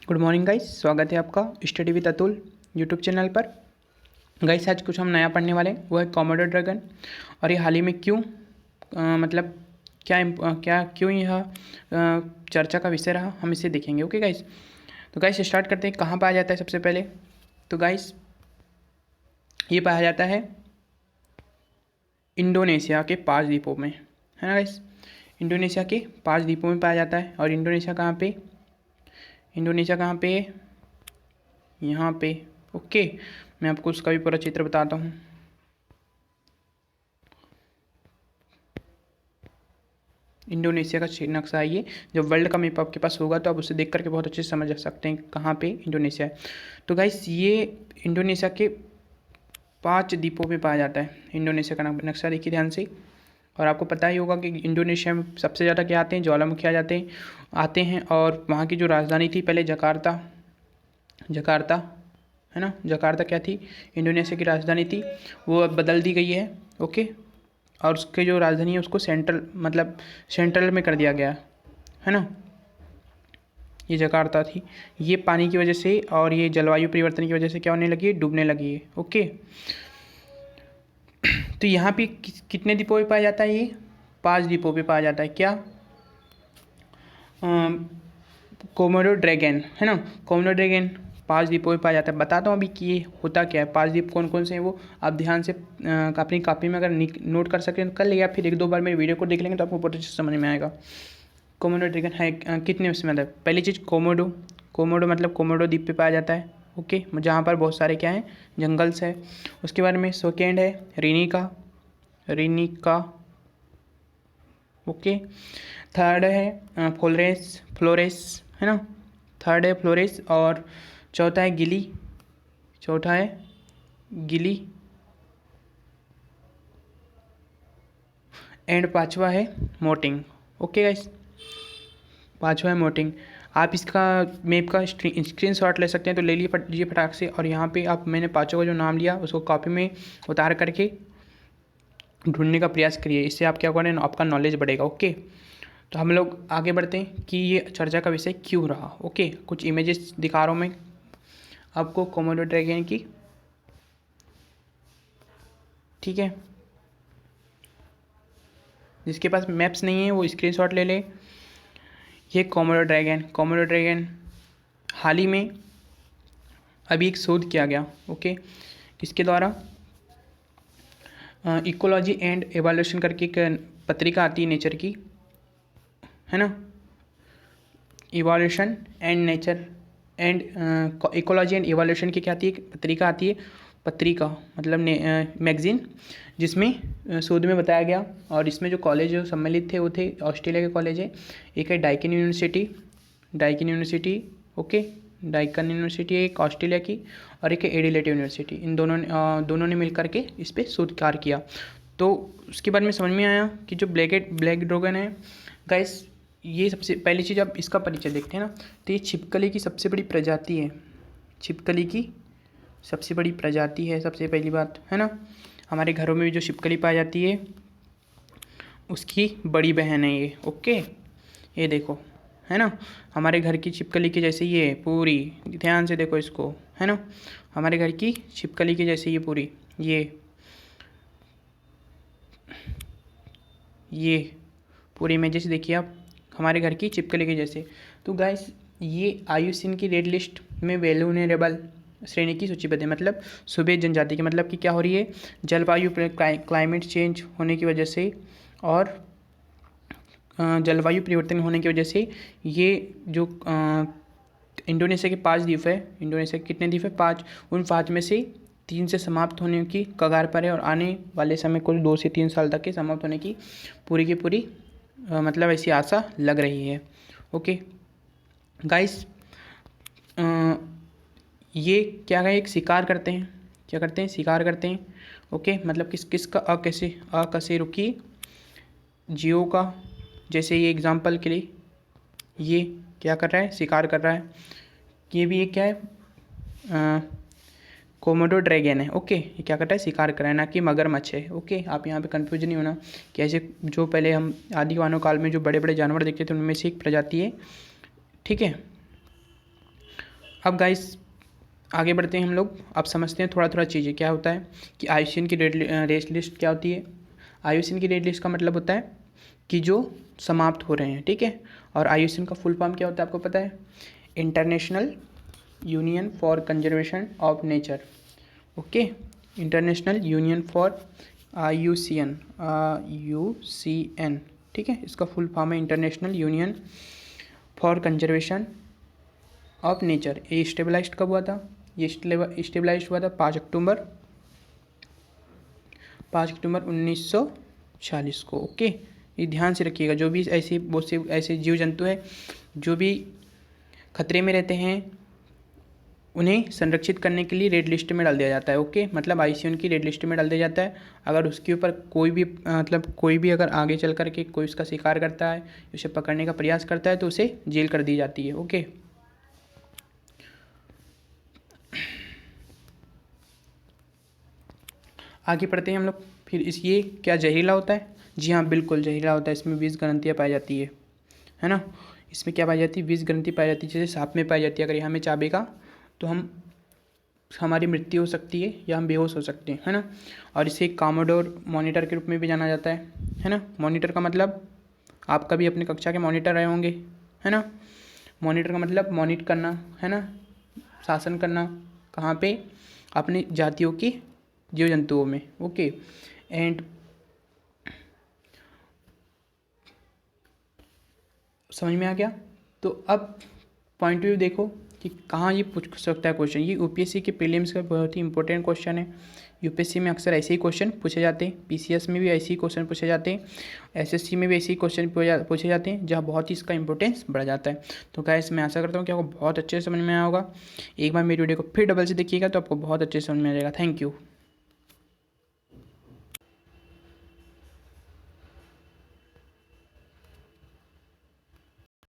Good morning guys, स्वागत है आपका study with Atul YouTube channel पर। गाइस आज कुछ हम नया पढ़ने वाले हैं, वो है कोमोडो ड्रैगन। और ये हाल ही में क्यों मतलब क्या क्यों यह चर्चा का विषय रहा, हम इसे देखेंगे। ओके गाइस, तो गाइस स्टार्ट करते हैं। कहाँ पाया जाता है सबसे पहले? तो गाइस ये पाया जाता है इंडोनेशिया के 5 द्वीपों में, है ना गाइस। इंडोनेशिया के 5 द्वीपों में पाया जाता है। और इंडोनेशिया कहाँ पे? इंडोनेशिया कहाँ पे? यहाँ पे। ओके, मैं आपको उसका भी पूरा चित्र बताता हूँ। इंडोनेशिया का नक्शा है ये। जब वर्ल्ड का मैप आपके पास होगा तो आप उसे देख करके बहुत अच्छे से समझ सकते हैं कहाँ पे इंडोनेशिया है। तो गाइस ये इंडोनेशिया के 5 द्वीपों पे पाया जाता है। इंडोनेशिया का नक्शा देखिए ध्यान से। और आपको पता ही होगा कि इंडोनेशिया में सबसे ज़्यादा क्या आते हैं? ज्वालामुखी आते हैं। और वहाँ की जो राजधानी थी पहले जकार्ता है ना। जकार्ता क्या थी? इंडोनेशिया की राजधानी थी, वो अब बदल दी गई है। ओके, और उसके जो राजधानी है उसको सेंट्रल में कर दिया गया है ना। ये जकार्ता थी। ये पानी की वजह से और ये जलवायु परिवर्तन की वजह से क्या होने लगी है? डूबने लगी है। ओके, तो यहाँ पे कितने द्वीपों पे पाया जाता है? ये 5 द्वीपों पे पाया जाता है। क्या? कोमोडो ड्रैगन, है ना। कोमोडो ड्रैगन 5 द्वीपों में पाया जाता है। बताता हूँ अभी कि ये होता क्या है। 5 द्वीप कौन कौन से हैं वो आप ध्यान से अपनी कॉपी में अगर नोट कर सकें तो कर ले, या फिर 1-2 बार मेरे वीडियो को देख लेंगे तो आपको बहुत अच्छे से समझ में आएगा। कोमोडो ड्रैगन है कितने उसमें मतलब? पहली चीज़ कोमोडो मतलब कोमोडो द्वीप पे पाया जाता है। ओके, जहाँ पर बहुत सारे क्या हैं? जंगल्स है। उसके बारे में सेकेंड है रिनिका। ओके, थर्ड है फ्लोरेस, है ना। थर्ड है फ्लोरेस। और चौथा है गिली एंड पांचवा है मोटिंग। ओके गाइस, पांचवा है मोटिंग। आप इसका मैप का स्क्रीनशॉट ले सकते हैं, तो ले लीजिए फटाक से। और यहाँ पे आप मैंने पाँचों का जो नाम लिया उसको कॉपी में उतार करके ढूंढने का प्रयास करिए। इससे आप क्या करें, आपका नॉलेज बढ़ेगा। ओके, तो हम लोग आगे बढ़ते हैं कि ये चर्चा का विषय क्यों रहा। ओके, कुछ इमेजेस दिखा रहा हूँ मैं आपको कोमोडो ड्रैगन की। ठीक है, जिसके पास मैप्स नहीं है वो स्क्रीनशॉट ले ले। ये कोमोडो ड्रैगन हाल ही में अभी एक शोध किया गया। ओके, किसके द्वारा? इकोलॉजी एंड एवोल्यूशन करके एक पत्रिका आती है नेचर की, है ना। Evolution and nature and ecology and evolution की क्या आती है? पत्रिका आती है। पत्रिका मतलब मैगजीन, जिसमें शोध में बताया गया। और इसमें जो कॉलेज जो सम्मिलित थे वो थे ऑस्ट्रेलिया के कॉलेज है। एक है Daikin university. Okay, Daikin university एक ऑस्ट्रेलिया की, और एक है एडिलेड यूनिवर्सिटी। इन दोनों ने मिलकर के इस पर शोध कार्य किया। तो उसके बाद में समझ में आया कि जो ब्लैक ड्रैगन है गाइस, ये सबसे पहली चीज़ आप इसका परिचय देखते हैं ना, तो ये छिपकली की सबसे बड़ी प्रजाति है। छिपकली की सबसे बड़ी प्रजाति है, सबसे पहली बात, है ना। हमारे घरों में भी जो छिपकली पाई जाती है उसकी बड़ी बहन है ये। ओके, ये देखो, है ना। हमारे घर की छिपकली की जैसे ये पूरी, ध्यान से देखो इसको, है ना। हमारे घर की छिपकली की जैसे ये पूरी, ये पूरी इमेजेस देखिए आप, हमारे घर की छिपकली के जैसे। तो गाइस ये IUCN की रेड लिस्ट में वैल्यूनेरेबल श्रेणी की सूचीबद्ध है। मतलब सूबे जनजाति की, मतलब कि क्या हो रही है? जलवायु क्लाइमेट चेंज होने की वजह से और जलवायु परिवर्तन होने की वजह से ये जो इंडोनेशिया के 5 द्वीप है। इंडोनेशिया के कितने द्वीप है? 5। उन 5 में से 3 से समाप्त होने की कगार पर है, और आने वाले समय कुल 2 से 3 साल तक के समाप्त होने की पूरी की पूरी मतलब ऐसी आशा लग रही है। ओके गाइस, ये क्या है? एक शिकार करते हैं। क्या करते हैं? शिकार करते हैं। ओके, मतलब किसका अकशेरुकी जियो का, जैसे ये एग्जाम्पल के लिए ये क्या कर रहा है? शिकार कर रहा है। ये भी एक क्या है? कोमोडो ड्रैगन है। ओके, ये क्या करता है? शिकार कर रहा है, ना कि मगरमच्छ है। ओके, आप यहाँ पे कंफ्यूज नहीं होना कि ऐसे जो पहले हम आदि मानव काल में जो बड़े बड़े जानवर देखते थे उनमें से एक प्रजाति है। ठीक है, अब गाइस आगे बढ़ते हैं हम लोग। अब समझते हैं थोड़ा थोड़ा चीज़ें। क्या होता है कि IUCN की रेट लिस्ट क्या होती है। IUCN की रेट लिस्ट का मतलब होता है कि जो समाप्त हो रहे हैं, ठीक है। और IUCN का फुल फॉर्म क्या होता है आपको पता है? International union for conservation of nature. Okay, international union for IUCN, ठीक है। इसका फुल फॉर्म है international union for conservation of nature. ये स्टेबलाइज्ड कब हुआ था? ये स्टेबलाइज्ड हुआ था 5 अक्टूबर 1940 को। ओके, ये ध्यान से रखिएगा। जो भी ऐसे बहुत से ऐसे जीव जंतु हैं जो भी खतरे में रहते हैं, उन्हें संरक्षित करने के लिए रेड लिस्ट में डाल दिया जाता है। ओके, मतलब IUCN की रेड लिस्ट में डाल दिया जाता है। अगर उसके ऊपर कोई भी कोई भी अगर आगे चल करके कोई उसका शिकार करता है, उसे पकड़ने का प्रयास करता है, तो उसे जेल कर दी जाती है। ओके, आगे पढ़ते हैं हम लोग। फिर ये क्या जहरीला होता है? जी हाँ, बिल्कुल जहरीला होता है। इसमें 20 ग्रंथियाँ पाई जाती है ना। इसमें क्या पाई जाती है? 20 ग्रंथि पाई जाती है। जैसे सांप में पाई जाती है, अगर यहाँ में चाबेगा तो हमारी मृत्यु हो सकती है या हम बेहोश हो सकते हैं, है ना। और इसे कामोडोर मॉनिटर के रूप में भी जाना जाता है ना। मॉनिटर का मतलब आप कभी अपने कक्षा के मॉनिटर रहे होंगे, है ना। मॉनिटर का मतलब मॉनिटर करना, है ना, शासन करना। कहाँ पे? अपनी जातियों की जीव जंतुओं में। ओके, एंड समझ में आ गया। तो अब पॉइंट व्यू देखो कि कहाँ ये पूछ सकता है क्वेश्चन। ये UPSC के प्रीलिम्स का बहुत ही इंपॉर्टेंट क्वेश्चन है। UPSC में अक्सर ऐसे ही क्वेश्चन पूछे जाते हैं, PCS में भी ऐसे ही क्वेश्चन पूछे जाते हैं, SSC में भी ऐसे ही क्वेश्चन पूछे जाते हैं, जहाँ बहुत ही इसका इंपॉर्टेंस बढ़ जाता है। तो गाइस मैं आशा करता हूँ कि आपको बहुत अच्छे से समझ में आया होगा। एक बार मेरी वीडियो को फिर डबल से देखिएगा तो आपको बहुत अच्छे से समझ में आ जाएगा। Thank you.